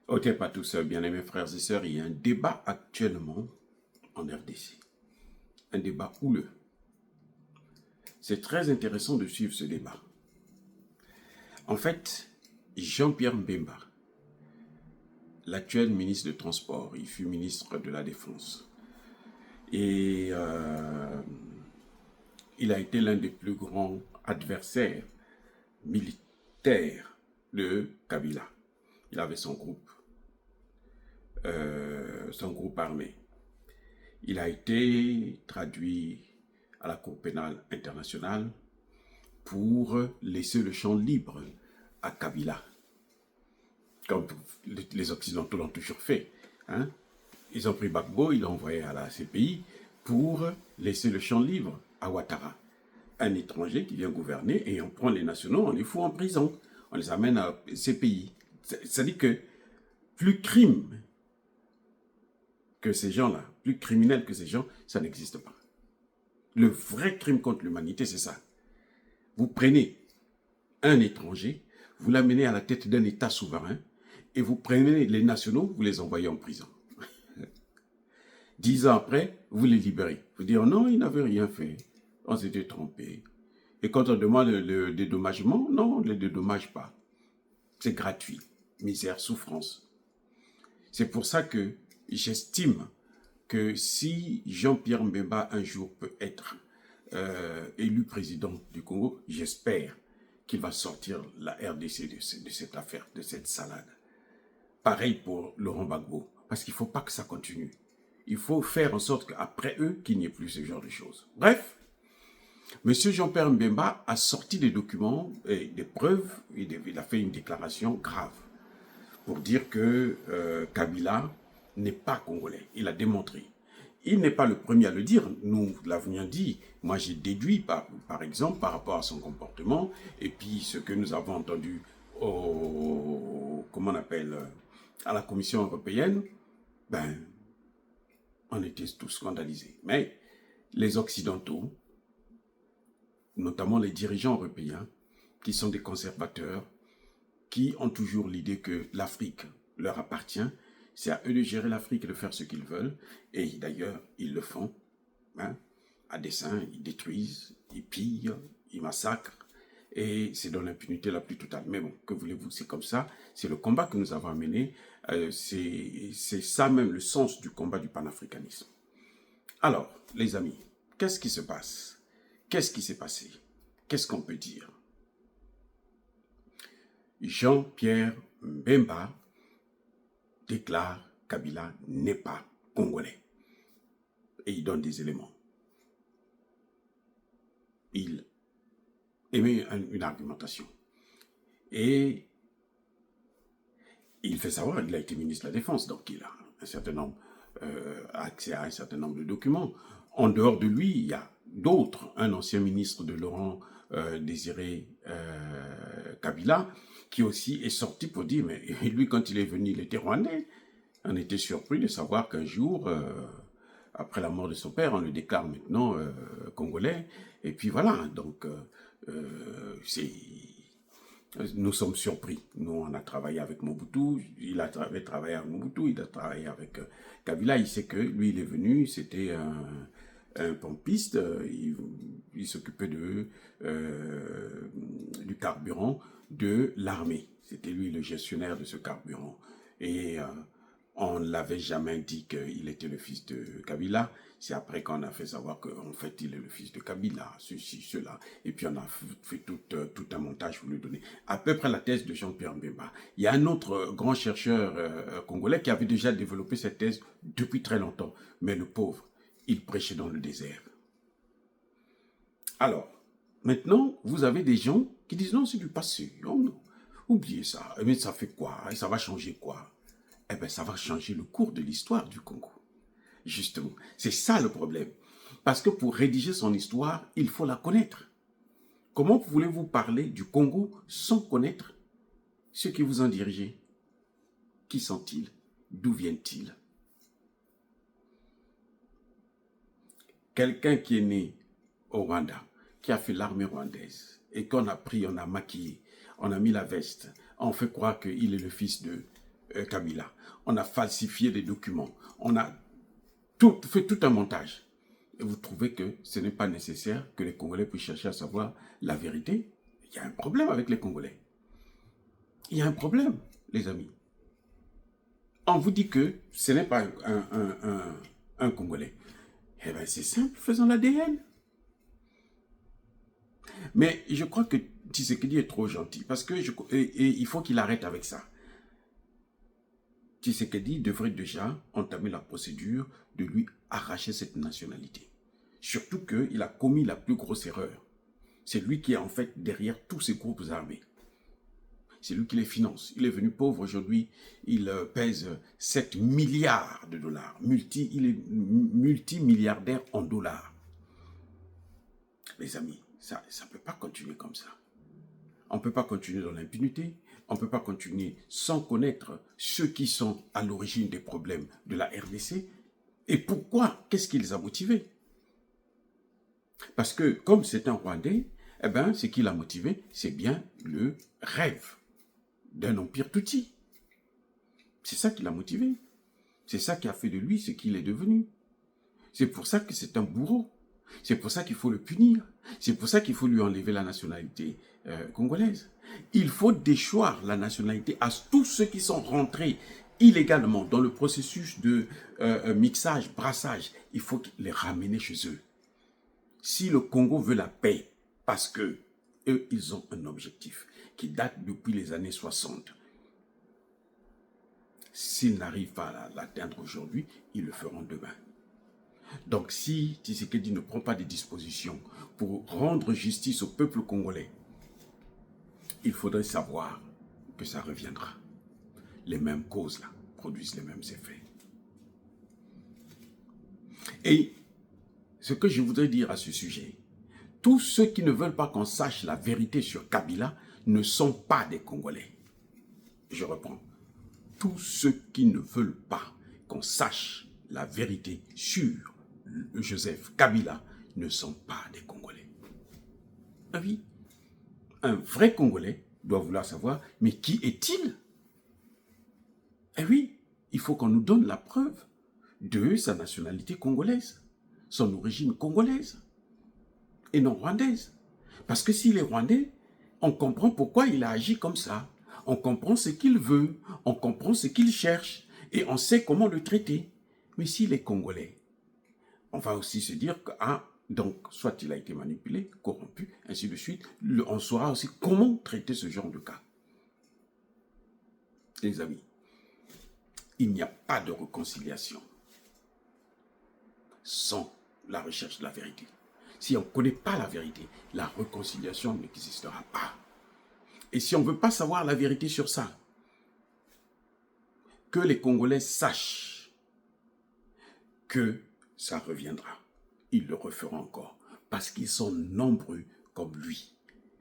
Ok, pas tous, bien-aimés frères et sœurs, il y a un débat actuellement en RDC. Un débat houleux. C'est très intéressant de suivre ce débat. En fait, Jean-Pierre Mbemba, l'actuel ministre de Transport, il fut ministre de la Défense. Et il a été l'un des plus grands adversaires militaires de Kabila. Il avait son groupe armé. Il a été traduit à la Cour pénale internationale pour laisser le champ libre à Kabila, comme les Occidentaux l'ont toujours fait. Hein? Ils ont pris Gbagbo, ils l'ont envoyé à la CPI pour laisser le champ libre à Ouattara, un étranger qui vient gouverner, et on prend les nationaux, on les fout en prison, on les amène à CPI. C'est-à-dire que plus crime que ces gens-là, plus criminel que ces gens, ça n'existe pas. Le vrai crime contre l'humanité, c'est ça. Vous prenez un étranger, vous l'amenez à la tête d'un État souverain, et vous prenez les nationaux, vous les envoyez en prison. 10 ans après, vous les libérez. Vous dites, non, ils n'avaient rien fait. On s'était trompé. Et quand on demande le dédommagement, non, on ne les dédommage pas. C'est gratuit. Misère, souffrance. C'est pour ça que j'estime que si Jean-Pierre Mbemba un jour peut être élu président du Congo, j'espère qu'il va sortir la RDC de cette affaire, de cette salade. Pareil pour Laurent Gbagbo, parce qu'il ne faut pas que ça continue. Il faut faire en sorte qu'après eux, qu'il n'y ait plus ce genre de choses. Bref, M. Jean-Pierre Mbemba a sorti des documents et des preuves, il a fait une déclaration grave pour dire que Kabila n'est pas congolais. Il a démontré. Il n'est pas le premier à le dire, nous l'avions dit. Moi, j'ai déduit, par exemple, par rapport à son comportement, et puis ce que nous avons entendu comment on appelle, à la Commission européenne, ben, on était tous scandalisés. Mais les Occidentaux, notamment les dirigeants européens, qui sont des conservateurs, qui ont toujours l'idée que l'Afrique leur appartient, c'est à eux de gérer l'Afrique et de faire ce qu'ils veulent. Et d'ailleurs, ils le font. Hein, à dessein, ils détruisent, ils pillent, ils massacrent. Et c'est dans l'impunité la plus totale. Mais bon, que voulez-vous, c'est comme ça. C'est le combat que nous avons mené. C'est ça même le sens du combat du panafricanisme. Alors, les amis, qu'est-ce qui se passe? Qu'est-ce qui s'est passé? Qu'est-ce qu'on peut dire? Jean-Pierre Mbemba déclare Kabila n'est pas congolais. Et il donne des éléments. Il émet une argumentation. Et il fait savoir qu'il a été ministre de la Défense, donc il a un certain nombre, accès à un certain nombre de documents. En dehors de lui, il y a d'autres, un ancien ministre de Laurent Désiré Kabila, qui aussi est sorti pour dire, mais lui, quand il est venu, il était rwandais. On était surpris de savoir qu'un jour, après la mort de son père, on le déclare maintenant congolais. Et puis voilà, donc nous sommes surpris. Nous, on a travaillé avec Mobutu, il a travaillé avec Mobutu, il a travaillé avec Kabila. Il sait que lui, il est venu, c'était un pompiste, il s'occupait du carburant de l'armée. C'était lui le gestionnaire de ce carburant. Et on ne l'avait jamais dit qu'il était le fils de Kabila. C'est après qu'on a fait savoir qu'en fait, il est le fils de Kabila, ceci, cela. Et puis, on a fait tout un montage pour lui donner à peu près la thèse de Jean-Pierre Mbemba. Il y a un autre grand chercheur congolais qui avait déjà développé cette thèse depuis très longtemps. Mais le pauvre, il prêchait dans le désert. Alors, maintenant, vous avez des gens qui disent non, c'est du passé. Oh non, oubliez ça. Mais ça fait quoi? Et ça va changer quoi? Eh bien, ça va changer le cours de l'histoire du Congo. Justement, c'est ça le problème. Parce que pour rédiger son histoire, il faut la connaître. Comment voulez-vous parler du Congo sans connaître ceux qui vous ont dirigé? Qui sont-ils? D'où viennent-ils? Quelqu'un qui est né au Rwanda, qui a fait l'armée rwandaise, et qu'on a pris, on a maquillé, on a mis la veste, on fait croire qu'il est le fils de Kabila. On a falsifié les documents. On a fait tout un montage. Et vous trouvez que ce n'est pas nécessaire que les Congolais puissent chercher à savoir la vérité? Il y a un problème avec les Congolais. Il y a un problème, les amis. On vous dit que ce n'est pas un Congolais. Eh bien, c'est simple, faisons l'ADN. Mais je crois que Tshisekedi est trop gentil, parce que il faut qu'il arrête avec ça. Tshisekedi devrait déjà entamer la procédure de lui arracher cette nationalité. Surtout qu'il a commis la plus grosse erreur. C'est lui qui est en fait derrière tous ces groupes armés. C'est lui qui les finance. Il est venu pauvre aujourd'hui, il pèse 7 milliards de dollars. Il est multimilliardaire en dollars. Les amis, ça ne peut pas continuer comme ça. On ne peut pas continuer dans l'impunité. On ne peut pas continuer sans connaître ceux qui sont à l'origine des problèmes de la RDC. Et pourquoi? Qu'est-ce qui les a motivés? Parce que comme c'est un Rwandais, eh ben, ce qui l'a motivé, c'est bien le rêve d'un empire Tutsi. C'est ça qui l'a motivé. C'est ça qui a fait de lui ce qu'il est devenu. C'est pour ça que c'est un bourreau. C'est pour ça qu'il faut le punir. C'est pour ça qu'il faut lui enlever la nationalité congolaise. Il faut déchoir la nationalité à tous ceux qui sont rentrés illégalement dans le processus de mixage, brassage. Il faut les ramener chez eux. Si le Congo veut la paix, parce que eux, ils ont un objectif qui date depuis les années 60. S'ils n'arrivent pas à l'atteindre aujourd'hui, ils le feront demain. Donc si Tshisekedi ne prend pas des dispositions pour rendre justice au peuple congolais, il faudrait savoir que ça reviendra. Les mêmes causes là produisent les mêmes effets. Et ce que je voudrais dire à ce sujet, tous ceux qui ne veulent pas qu'on sache la vérité sur Kabila ne sont pas des Congolais. Je reprends. Tous ceux qui ne veulent pas qu'on sache la vérité sur Joseph Kabila ne sont pas des Congolais. Ah oui, un vrai Congolais doit vouloir savoir, mais qui est-il? Eh oui, il faut qu'on nous donne la preuve de sa nationalité congolaise, son origine congolaise, et non rwandaise. Parce que s'il est rwandais, on comprend pourquoi il a agi comme ça. On comprend ce qu'il veut, on comprend ce qu'il cherche, et on sait comment le traiter. Mais s'il est congolais, on va aussi se dire que, donc, soit il a été manipulé, corrompu, ainsi de suite. On saura aussi comment traiter ce genre de cas. Les amis, il n'y a pas de réconciliation sans la recherche de la vérité. Si on ne connaît pas la vérité, la réconciliation n'existera pas. Et si on ne veut pas savoir la vérité sur ça, que les Congolais sachent que ça reviendra. Ils le referont encore, parce qu'ils sont nombreux comme lui,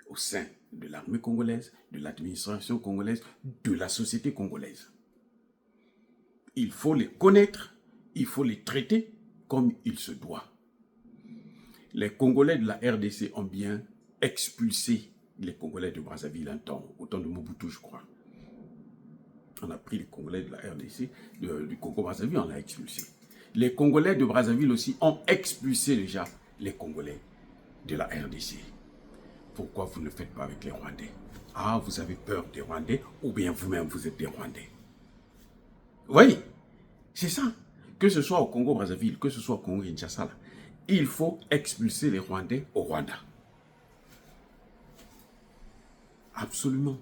au sein de l'armée congolaise, de l'administration congolaise, de la société congolaise. Il faut les connaître, il faut les traiter comme il se doit. Les Congolais de la RDC ont bien expulsé les Congolais de Brazzaville un temps, au temps de Mobutu, je crois. On a pris les Congolais de la RDC, du Congo-Brazzaville, on l'a expulsé. Les Congolais de Brazzaville aussi ont expulsé déjà les Congolais de la RDC. Pourquoi vous ne le faites pas avec les Rwandais? Ah, vous avez peur des Rwandais, ou bien vous-même vous êtes des Rwandais. Oui, c'est ça. Que ce soit au Congo-Brazzaville, que ce soit au Congo-Kinshasa, il faut expulser les Rwandais au Rwanda. Absolument.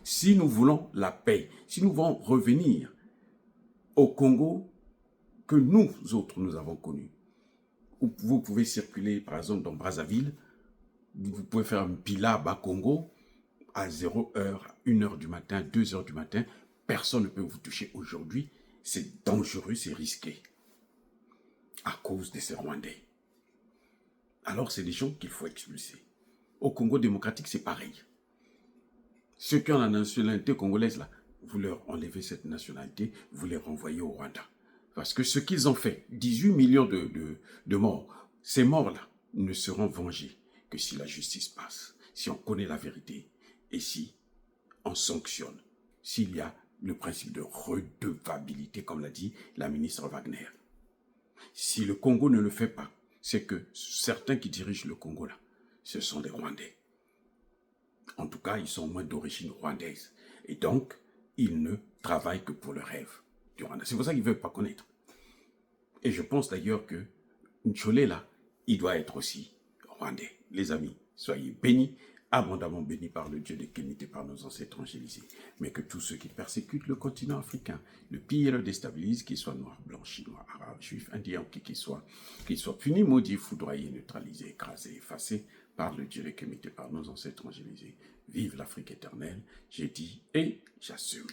Si nous voulons la paix, si nous voulons revenir au Congo que nous autres nous avons connu, vous pouvez circuler par exemple dans Brazzaville, vous pouvez faire un pila bas Congo à 0h, 1h du matin, 2h du matin, personne ne peut vous toucher aujourd'hui, c'est dangereux, c'est risqué à cause de ces Rwandais. Alors c'est des gens qu'il faut expulser. Au Congo démocratique, c'est pareil. Ceux qui ont la nationalité congolaise, là, vous leur enlevez cette nationalité, vous les renvoyez au Rwanda. Parce que ce qu'ils ont fait, 18 millions de morts, ces morts-là ne seront vengés que si la justice passe, si on connaît la vérité et si on sanctionne, s'il y a le principe de redevabilité, comme l'a dit la ministre Wagner. Si le Congo ne le fait pas, c'est que certains qui dirigent le Congo là, ce sont des Rwandais. En tout cas, ils sont au moins d'origine rwandaise. Et donc, ils ne travaillent que pour le rêve du Rwanda. C'est pour ça qu'ils ne veulent pas connaître. Et je pense d'ailleurs que Ncholé là, il doit être aussi rwandais. Les amis, soyez bénis, abondamment bénis par le Dieu de Kémité, par nos ancêtres angélisés. Mais que tous ceux qui persécutent le continent africain, le pillent et le déstabilisent, qu'ils soient noirs, blancs, chinois, arabes, juifs, indiens, qu'ils soient punis, maudits, foudroyés, neutralisés, écrasés, effacés par le Dieu de Kémité, par nos ancêtres angélisés. Vive l'Afrique éternelle, j'ai dit et j'assume.